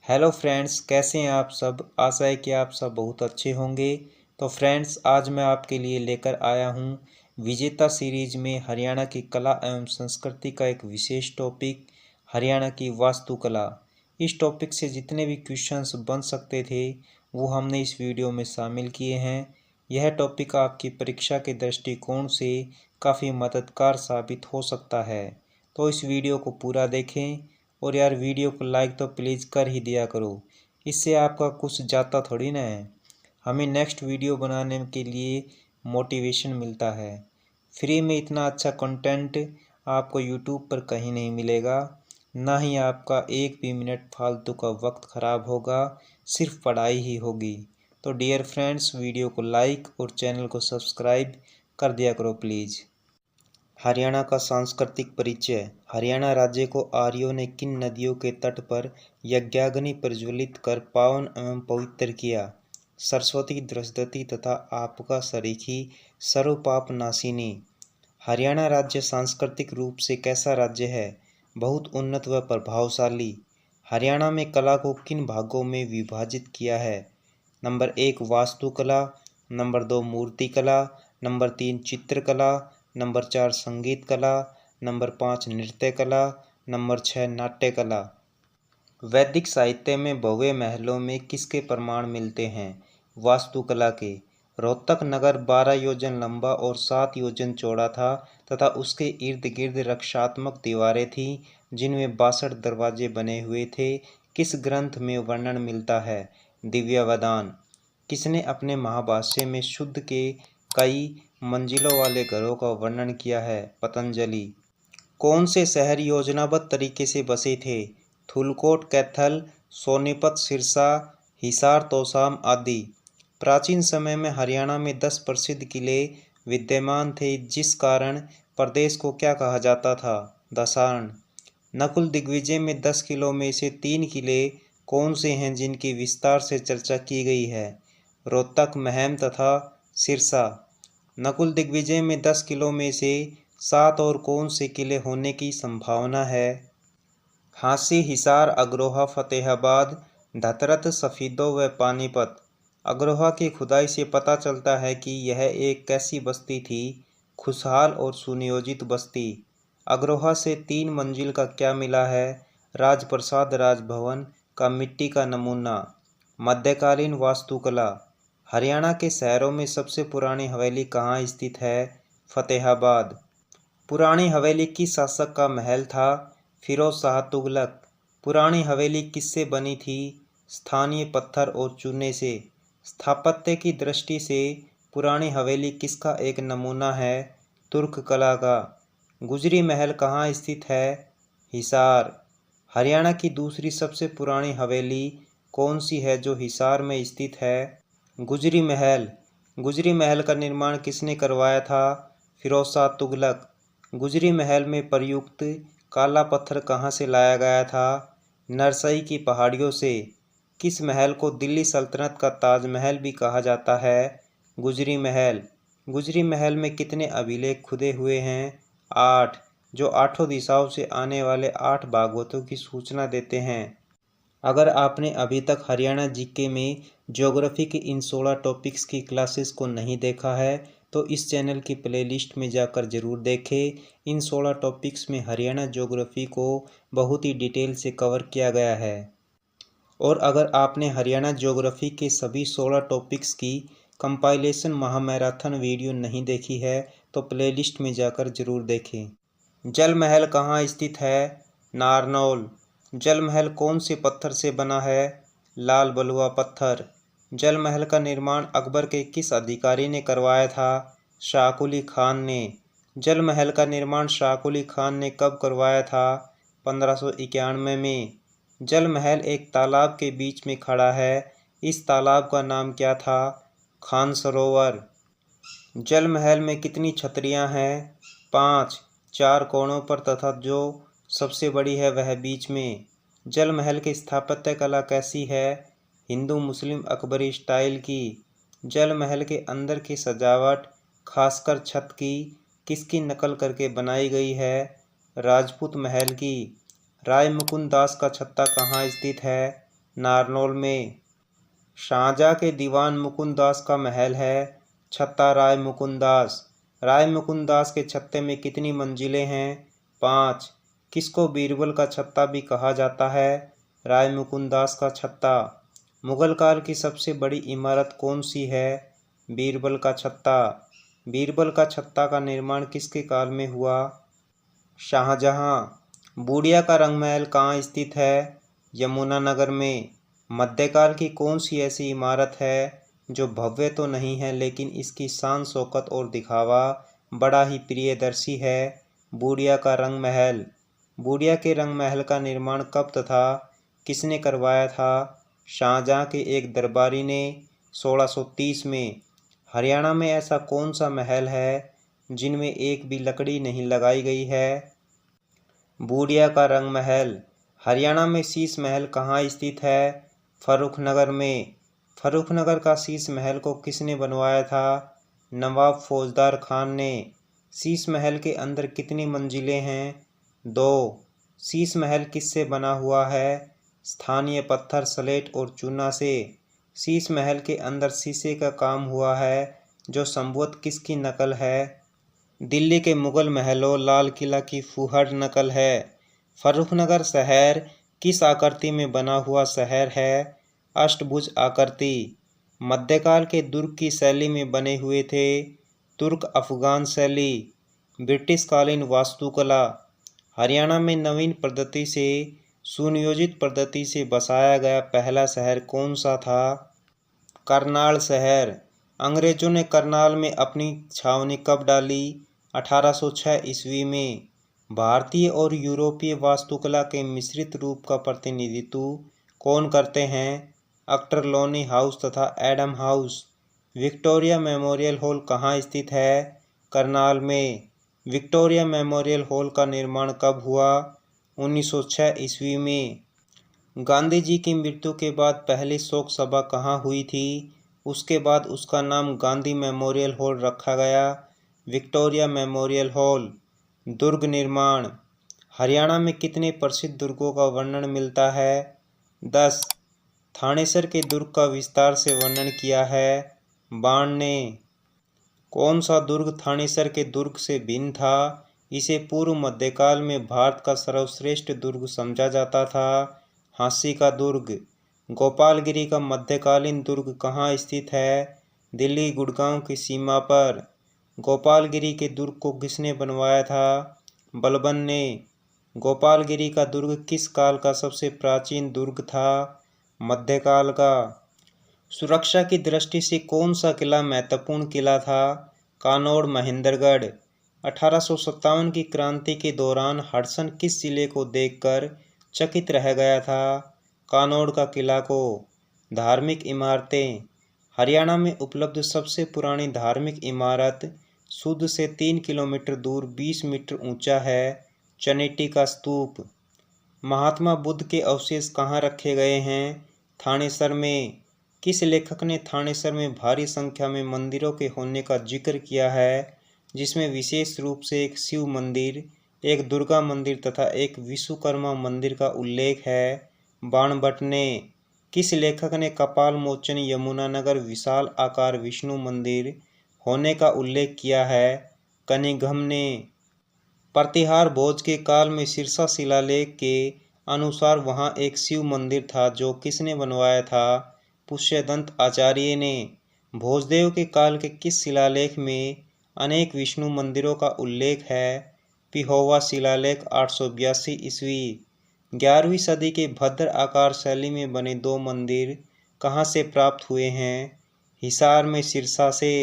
Hello friends, कैसे हैं आप सब। आशा है कि आप सब बहुत अच्छे होंगे। तो फ्रेंड्स, आज मैं आपके लिए लेकर आया हूं विजेता सीरीज में हरियाणा की कला एवं संस्कृति का एक विशेष टॉपिक, हरियाणा की वास्तुकला। इस टॉपिक से जितने भी क्वेश्चंस बन सकते थे वो हमने इस वीडियो में शामिल किए हैं। यह टॉपिक आपकी परीक्षा के दृष्टिकोण से काफ़ी मददगार साबित हो सकता है। तो इस वीडियो को पूरा देखें और यार वीडियो को लाइक तो प्लीज़ कर ही दिया करो। इससे आपका कुछ जाता थोड़ी ना है, हमें नेक्स्ट वीडियो बनाने के लिए मोटिवेशन मिलता है। फ्री में इतना अच्छा कंटेंट आपको यूट्यूब पर कहीं नहीं मिलेगा, ना ही आपका एक भी मिनट फालतू का वक्त ख़राब होगा, सिर्फ पढ़ाई ही होगी। तो डियर फ्रेंड्स, वीडियो को लाइक और चैनल को सब्सक्राइब कर दिया करो प्लीज़। हरियाणा का सांस्कृतिक परिचय। हरियाणा राज्य को आर्यों ने किन नदियों के तट पर यज्ञाग्नि प्रज्वलित कर पावन एवं पवित्र किया? सरस्वती, दृष्टि तथा आपका सरीखी, सर्वपाप नाशिनी। हरियाणा राज्य सांस्कृतिक रूप से कैसा राज्य है? बहुत उन्नत व प्रभावशाली। हरियाणा में कला को किन भागों में विभाजित किया है? नंबर 1 वास्तुकला, नंबर 2 मूर्तिकला, नंबर 3 चित्रकला, नंबर 4 संगीत कला, नंबर 5 नृत्य कला, नंबर 6 नाट्य कला। वैदिक साहित्य में भव्य महलों में किसके प्रमाण मिलते हैं? वास्तुकला के। रोहतक नगर 12 योजन लंबा और 7 योजन चौड़ा था तथा उसके इर्द गिर्द रक्षात्मक दीवारें थीं जिनमें 62 दरवाजे बने हुए थे। किस ग्रंथ में वर्णन मिलता है? दिव्यावदान। किसने अपने महाभाष्य में शुद्ध के कई मंजिलों वाले घरों का वर्णन किया है? पतंजलि। कौन से शहर योजनाबद्ध तरीके से बसे थे? धूलकोट, कैथल, सोनीपत, सिरसा, हिसार, तोशाम आदि। प्राचीन समय में हरियाणा में 10 प्रसिद्ध किले विद्यमान थे जिस कारण प्रदेश को क्या कहा जाता था? दशार्ण। नकुल दिग्विजय में 10 किलों में से 3 किले कौन से हैं जिनकी विस्तार से चर्चा की गई है? रोहतक, महम तथा सिरसा। नकुल दिग्विजय में 10 किलों में से 7 और कौन से किले होने की संभावना है? हांसी, हिसार, अग्रोहा, फतेहाबाद, धतरत, सफीदो व पानीपत। अग्रोहा की खुदाई से पता चलता है कि यह एक कैसी बस्ती थी? खुशहाल और सुनियोजित बस्ती। अग्रोहा से 3 मंजिल का क्या मिला है? राजप्रसाद राजभवन का मिट्टी का नमूना। मध्यकालीन वास्तुकला। हरियाणा के शहरों में सबसे पुरानी हवेली कहाँ स्थित है? फतेहाबाद। पुरानी हवेली किस शासक का महल था? फिरोज शाह तुगलक। पुरानी हवेली किससे बनी थी? स्थानीय पत्थर और चूने से। स्थापत्य की दृष्टि से पुरानी हवेली किसका एक नमूना है? तुर्क कला का। गुजरी महल कहाँ स्थित है? हिसार। हरियाणा की दूसरी सबसे पुरानी हवेली कौन सी है जो हिसार में स्थित है? गुजरी महल। गुजरी महल का निर्माण किसने करवाया था? फिरोज शाह तुगलक। गुजरी महल में प्रयुक्त काला पत्थर कहाँ से लाया गया था? नरसई की पहाड़ियों से। किस महल को दिल्ली सल्तनत का ताजमहल भी कहा जाता है? गुजरी महल। गुजरी महल में कितने अभिलेख खुदे हुए हैं? 8, जो 8 दिशाओं से आने वाले 8 भागवतों की सूचना देते हैं। अगर आपने अभी तक हरियाणा जीके में ज्योग्राफी के इन 16 टॉपिक्स की क्लासेस को नहीं देखा है तो इस चैनल की प्लेलिस्ट में जाकर ज़रूर देखें। इन 16 टॉपिक्स में हरियाणा ज्योग्राफी को बहुत ही डिटेल से कवर किया गया है। और अगर आपने हरियाणा ज्योग्राफी के सभी 16 टॉपिक्स की कंपाइलेशन महामैराथन वीडियो नहीं देखी है तो प्लेलिस्ट में जाकर ज़रूर देखें। जल महल कहाँ स्थित है? नारनौल। जल महल कौन से पत्थर से बना है? लाल बलुआ पत्थर। जल महल का निर्माण अकबर के किस अधिकारी ने करवाया था? शाहकुली खान ने। जल महल का निर्माण शाहकुली खान ने कब करवाया था? 1591 में। जल महल एक तालाब के बीच में खड़ा है, इस तालाब का नाम क्या था? खान सरोवर। जल महल में कितनी छतरियां हैं? 5, 4 कोणों पर तथा जो सबसे बड़ी है वह बीच में। जल महल की स्थापत्य कला कैसी है? हिंदू मुस्लिम अकबरी स्टाइल की। जल महल के अंदर की सजावट खासकर छत की किसकी नकल करके बनाई गई है? राजपूत महल की। राय मुकुंद दास का छत्ता कहाँ स्थित है? नारनौल में। शाहजहाँ के दीवान मुकुंद दास का महल है छत्ता राय मुकुंद दास। राय मुकुंद दास के छत्ते में कितनी मंजिलें हैं? 5। किसको बीरबल का छत्ता भी कहा जाता है? राय मुकुंद दास का छत्ता। मुगल काल की सबसे बड़ी इमारत कौन सी है? बीरबल का छत्ता। बीरबल का छत्ता का निर्माण किसके काल में हुआ? शाहजहाँ। बूडिया का रंग महल कहाँ स्थित है? यमुनानगर में। मध्यकाल की कौन सी ऐसी इमारत है जो भव्य तो नहीं है लेकिन इसकी शान शौकत और दिखावा बड़ा ही प्रियदर्शी है? बूडिया का रंग महल। बूडिया के रंग महल का निर्माण कब तथा किसने करवाया था? शाहजहाँ के एक दरबारी ने 1630 में। हरियाणा में ऐसा कौन सा महल है जिनमें एक भी लकड़ी नहीं लगाई गई है? बूडिया का रंग महल। हरियाणा में शीश महल कहाँ स्थित है? फर्रुखनगर में। फर्रुखनगर का शीश महल को किसने बनवाया था? नवाब फौजदार खान ने। शीश महल के अंदर कितनी मंजिलें हैं? 2। शीश महल किससे बना हुआ है? स्थानीय पत्थर स्लेट और चूना से। शीश महल के अंदर शीशे का काम हुआ है जो संभवतः किसकी नकल है? दिल्ली के मुगल महलों लाल किला की फुहड़ नकल है। फर्रुखनगर शहर किस आकृति में बना हुआ शहर है? अष्टभुज आकृति। मध्यकाल के दुर्ग की शैली में बने हुए थे? तुर्क अफगान शैली। ब्रिटिशकालीन वास्तुकला। हरियाणा में नवीन पद्धति से सुनियोजित पद्धति से बसाया गया पहला शहर कौन सा था? करनाल शहर। अंग्रेजों ने करनाल में अपनी छावनी कब डाली? 1806 ईस्वी में। भारतीय और यूरोपीय वास्तुकला के मिश्रित रूप का प्रतिनिधित्व कौन करते हैं? अक्टरलोनी हाउस तथा Adam house. Victoria memorial hall कहाँ स्थित है? करनाल में। विक्टोरिया मेमोरियल हॉल का निर्माण कब हुआ? 1906 ईस्वी में। गांधी जी की मृत्यु के बाद पहली शोक सभा कहाँ हुई थी? उसके बाद उसका नाम गांधी मेमोरियल हॉल रखा गया। Victoria memorial hall. दुर्ग निर्माण। हरियाणा में कितने प्रसिद्ध दुर्गों का वर्णन मिलता है? 10। थानेसर के दुर्ग का विस्तार से वर्णन किया है बाण ने। कौन सा दुर्ग थानेसर के दुर्ग से भिन्न था? इसे पूर्व मध्यकाल में भारत का सर्वश्रेष्ठ दुर्ग समझा जाता था। झांसी का दुर्ग। गोपालगिरी का मध्यकालीन दुर्ग कहाँ स्थित है? दिल्ली गुड़गांव की सीमा पर। गोपालगिरी के दुर्ग को किसने बनवाया था? बलबन ने। गोपालगिरी का दुर्ग किस काल का सबसे प्राचीन दुर्ग था? मध्यकाल का। सुरक्षा की दृष्टि से कौन सा किला महत्वपूर्ण किला था? कानौड़ महेंद्रगढ़। 1857 की क्रांति के दौरान हडसन किस जिले को देखकर चकित रह गया था? कानौड़ का किला को। धार्मिक इमारतें। हरियाणा में उपलब्ध सबसे पुरानी धार्मिक इमारत शुद्ध से 3 किलोमीटर दूर 20 मीटर ऊंचा है चनेटी का स्तूप। महात्मा बुद्ध के अवशेष कहाँ रखे गए हैं? थानेसर में। किस लेखक ने थानेसर में भारी संख्या में मंदिरों के होने का जिक्र किया है जिसमें विशेष रूप से एक शिव मंदिर, एक दुर्गा मंदिर तथा एक विश्वकर्मा मंदिर का उल्लेख है? बाणभट्ट ने। किस लेखक ने कपाल मोचन यमुनानगर विशाल आकार विष्णु मंदिर होने का उल्लेख किया है? कनिंघम ने। प्रतिहार भोज के काल में सिरसा शिलालेख के अनुसार वहां एक शिव मंदिर था जो किसने बनवाया था? पुष्यदंत आचार्य ने। भोजदेव के काल के किस शिलालेख में अनेक विष्णु मंदिरों का उल्लेख है? पिहोवा शिलालेख 882 ईस्वी। 11वीं सदी के भद्र आकार शैली में बने 2 मंदिर कहाँ से प्राप्त हुए हैं? हिसार में सिरसा से।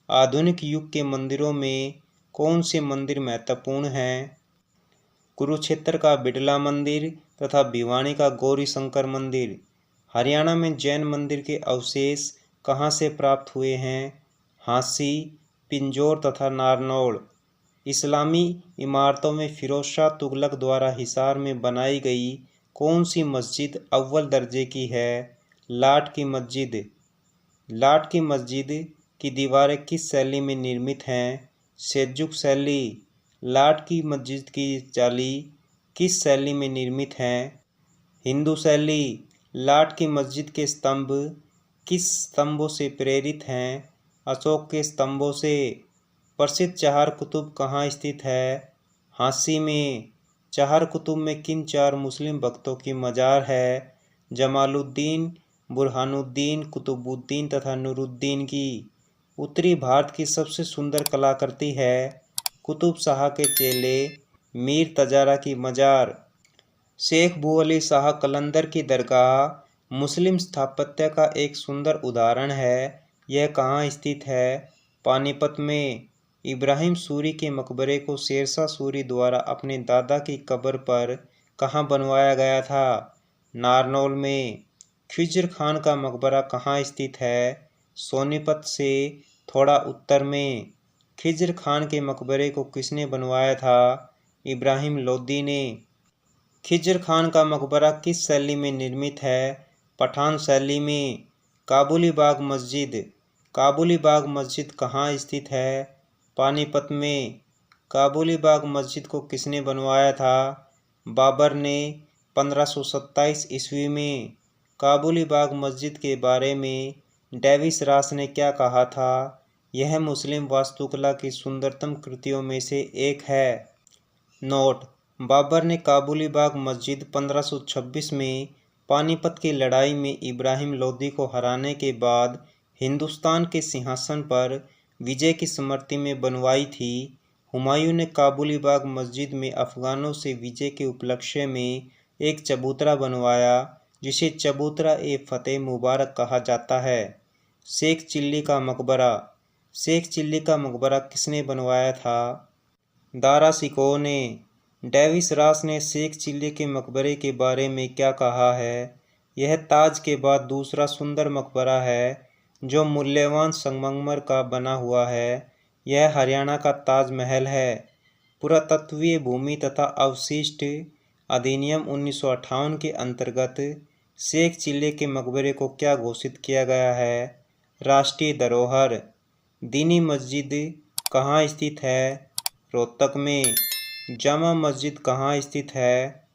आधुनिक युग के मंदिरों में कौन से मंदिर महत्वपूर्ण हैं? कुरुक्षेत्र का बिड़ला मंदिर तथा भिवानी का गौरी शंकर मंदिर। हरियाणा में जैन मंदिर के अवशेष कहाँ से प्राप्त हुए हैं? झांसी, पिंजौर तथा नारनौल। इस्लामी इमारतों में फिरोज शाह तुगलक द्वारा हिसार में बनाई गई कौन सी मस्जिद अव्वल दर्जे की है? लाट की मस्जिद। लाट की मस्जिद की दीवारें किस शैली में निर्मित हैं? सेल्जुक शैली। लाट की मस्जिद की जाली किस शैली में निर्मित हैं? हिंदू शैली। लाट की मस्जिद के स्तंभ किस स्तंभों से प्रेरित हैं? अशोक के स्तंभों से। प्रसिद्ध चहार कुतुब कहाँ स्थित है? हांसी में। चहार कुतुब में किन चार मुस्लिम भक्तों की मजार है? जमालुद्दीन, बुरहानुद्दीन, कुतुबुद्दीन तथा नूरुद्दीन की। उत्तरी भारत की सबसे सुंदर कलाकृति है? कुतुब शाह के चेले मीर तजारा की मजार। शेख बुअली शाह कलंदर की दरगाह मुस्लिम स्थापत्य का एक सुंदर उदाहरण है। यह कहाँ स्थित है? पानीपत में। इब्राहिम सूरी के मकबरे को शेरशाह सूरी द्वारा अपने दादा की कब्र पर कहाँ बनवाया गया था? नारनौल में। खिज्र खान का मकबरा कहाँ स्थित है? सोनीपत से थोड़ा उत्तर में। खिज्र खान के मकबरे को किसने बनवाया था? इब्राहिम लोदी ने। खिज्र खान का मकबरा किस शैली में निर्मित है? पठान शैली में। काबुली बाग मस्जिद। काबुली बाग मस्जिद कहाँ स्थित है? पानीपत में। काबुली बाग मस्जिद को किसने बनवाया था? बाबर ने 1527 ईस्वी में। काबुली बाग मस्जिद के बारे में डेविस रॉस ने क्या कहा था? यह मुस्लिम वास्तुकला की सुंदरतम कृतियों में से एक है। नोट: बाबर ने काबुली बाग मस्जिद 1526 में पानीपत की लड़ाई में इब्राहिम लोदी को हराने के बाद हिंदुस्तान के सिंहासन पर विजय की स्मृति में बनवाई थी। हुमायूं ने काबुली बाग मस्जिद में अफगानों से विजय के उपलक्ष्य में एक चबूतरा बनवाया, जिसे चबूतरा ए फतेह मुबारक कहा जाता है। शेख चिल्ली का मकबरा। शेख चिल्ली का मकबरा किसने बनवाया था? दारा शिकोह ने। डेविस रॉस ने शेख चिल्ली के मकबरे के बारे में क्या कहा है? यह ताज के बाद दूसरा सुंदर मकबरा है जो मूल्यवान संगमरमर का बना हुआ है। यह हरियाणा का ताजमहल है। पुरातत्वीय भूमि तथा अवशिष्ट अधिनियम 1958 के अंतर्गत शेख चिल्ली के मकबरे को क्या घोषित किया गया है? राष्ट्रीय धरोहर। दीनी मस्जिद कहाँ स्थित है? रोहतक में। जामा मस्जिद कहाँ स्थित है?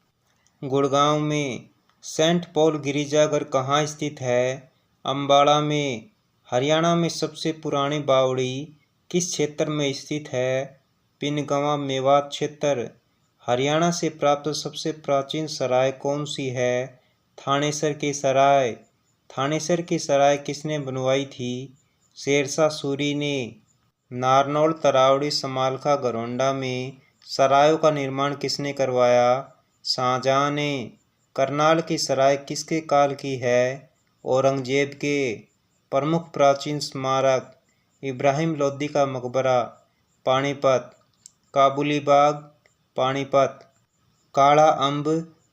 गुड़गांव में। सेंट पॉल गिरजाघर कहाँ स्थित है? अम्बाड़ा में। हरियाणा में सबसे पुरानी बावड़ी किस क्षेत्र में स्थित है? पिनगवां मेवात क्षेत्र। हरियाणा से प्राप्त सबसे प्राचीन सराय कौन सी है? थानेसर की सराय। थानेसर की सराय किसने बनवाई थी? शेरशाह सूरी ने। नारनौल, तरावड़ी, समालखा, घरौंडा में सरायों का निर्माण किसने करवाया? शाहजहां ने। करनाल की सराय किसके काल की है? औरंगजेब के। प्रमुख प्राचीन स्मारक। इब्राहिम लोदी का मकबरा पानीपत। काबुली बाग पानीपत। काला अम्ब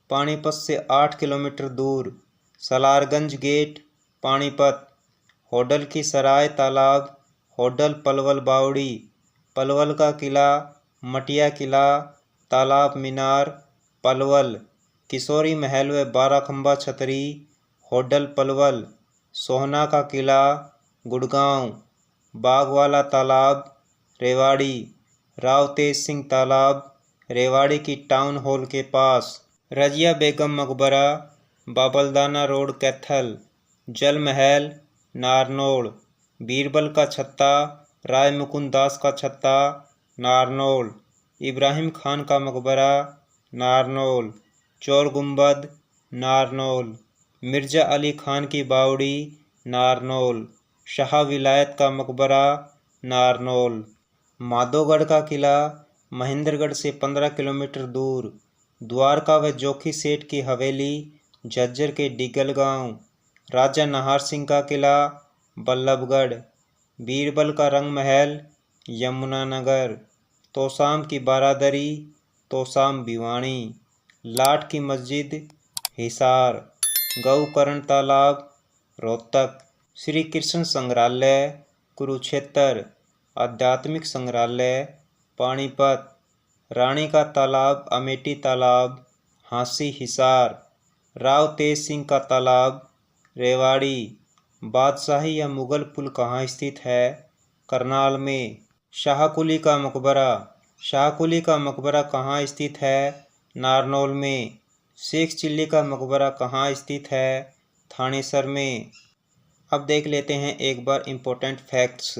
पानीपत से 8 किलोमीटर दूर। सलारगंज गेट पानीपत। होडल की सराय तालाब होडल पलवल बावड़ी। पलवल का किला मटिया किला तालाब मीनार पलवल। किशोरी महल व 12 खंबा छतरी होडल पलवल। सोहना का किला गुड़गांव। बागवाला तालाब रेवाड़ी। राव तेज सिंह तालाब रेवाड़ी की टाउन हॉल के पास। रजिया बेगम मकबरा बाबलदाना रोड कैथल। जल महल नारनौल। बीरबल का छत्ता राय मुकुंद दास का छत्ता नारनौल। इब्राहिम खान का मकबरा नारनौल। चोर गुंबद नारनौल। मिर्जा अली खान की बावड़ी नारनौल। शाह विलायत का मकबरा नारनौल। माधोगढ़ का किला महेंद्रगढ़ से 15 किलोमीटर दूर। द्वारका व जोखी सेठ की हवेली झज्जर के डिगल गांव। राजा नाहर सिंह का किला बल्लभगढ़। बीरबल का रंग महल यमुनानगर। तोसाम की बारादरी तोसाम भिवानी। लाट की मस्जिद हिसार। गौकर्ण तालाब रोहतक। श्री कृष्ण संग्रहालय कुरुक्षेत्र। आध्यात्मिक संग्रहालय पानीपत। रानी का तालाब अमेठी तालाब हांसी हिसार। राव तेज सिंह का तालाब रेवाड़ी। बादशाही या मुगल पुल कहाँ स्थित है? करनाल में। शाहकुली का मकबरा। शाहकुली का मकबरा कहाँ स्थित है? नारनौल में। शेख चिल्ली का मकबरा कहाँ स्थित है? थानेसर में। अब देख लेते हैं एक बार इम्पोर्टेंट फैक्ट्स।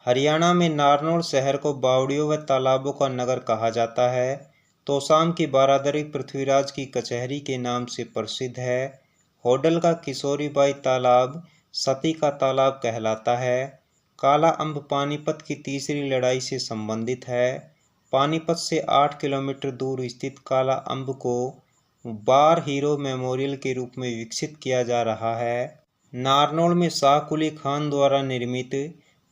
हरियाणा में नारनौल शहर को बावड़ियों व तालाबों का नगर कहा जाता है। तोशाम की बारादरी पृथ्वीराज की कचहरी के नाम से प्रसिद्ध है। होडल का किशोरीबाई तालाब सती का तालाब कहलाता है। काला अम्ब पानीपत की तीसरी लड़ाई से संबंधित है। पानीपत से 8 किलोमीटर दूर स्थित काला अम्ब को वार हीरो मेमोरियल के रूप में विकसित किया जा रहा है। नारनौल में शाह कुली खान द्वारा निर्मित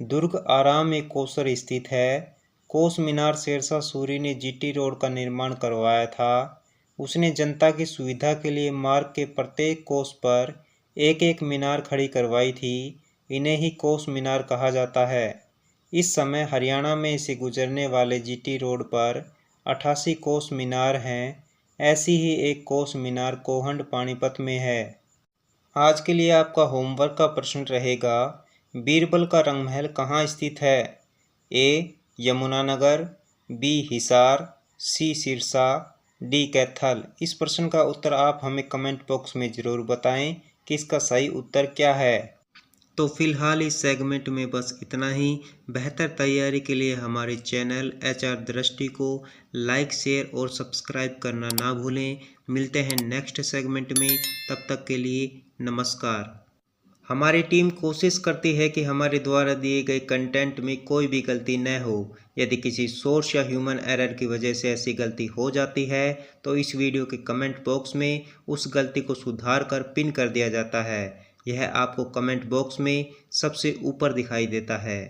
दुर्ग आराम ए कोसर स्थित है। कोस मीनार शेरशाह सूरी ने जीटी रोड का निर्माण करवाया था। उसने जनता की सुविधा के लिए मार्ग के प्रत्येक कोस पर एक एक मीनार खड़ी करवाई थी। इन्हें ही कोस मीनार कहा जाता है। इस समय हरियाणा में से गुजरने वाले जीटी रोड पर 88 कोस मीनार हैं। ऐसी ही एक कोस मीनार कोहंड पानीपत में है। आज के लिए आपका होमवर्क का प्रश्न रहेगा, बीरबल का रंगमहल कहाँ स्थित है? ए यमुनानगर, बी हिसार, सी सिरसा, डी कैथल। इस प्रश्न का उत्तर आप हमें कमेंट बॉक्स में ज़रूर बताएं कि इसका सही उत्तर क्या है। तो फिलहाल इस सेगमेंट में बस इतना ही। बेहतर तैयारी के लिए हमारे चैनल HR दृष्टि को लाइक, शेयर और सब्सक्राइब करना ना भूलें। मिलते हैं नेक्स्ट सेगमेंट में, तब तक के लिए नमस्कार। हमारी टीम कोशिश करती है कि हमारे द्वारा दिए गए कंटेंट में कोई भी गलती न हो। यदि किसी सोर्स या ह्यूमन एरर की वजह से ऐसी गलती हो जाती है तो इस वीडियो के कमेंट बॉक्स में उस गलती को सुधार कर पिन कर दिया जाता है। यह आपको कमेंट बॉक्स में सबसे ऊपर दिखाई देता है।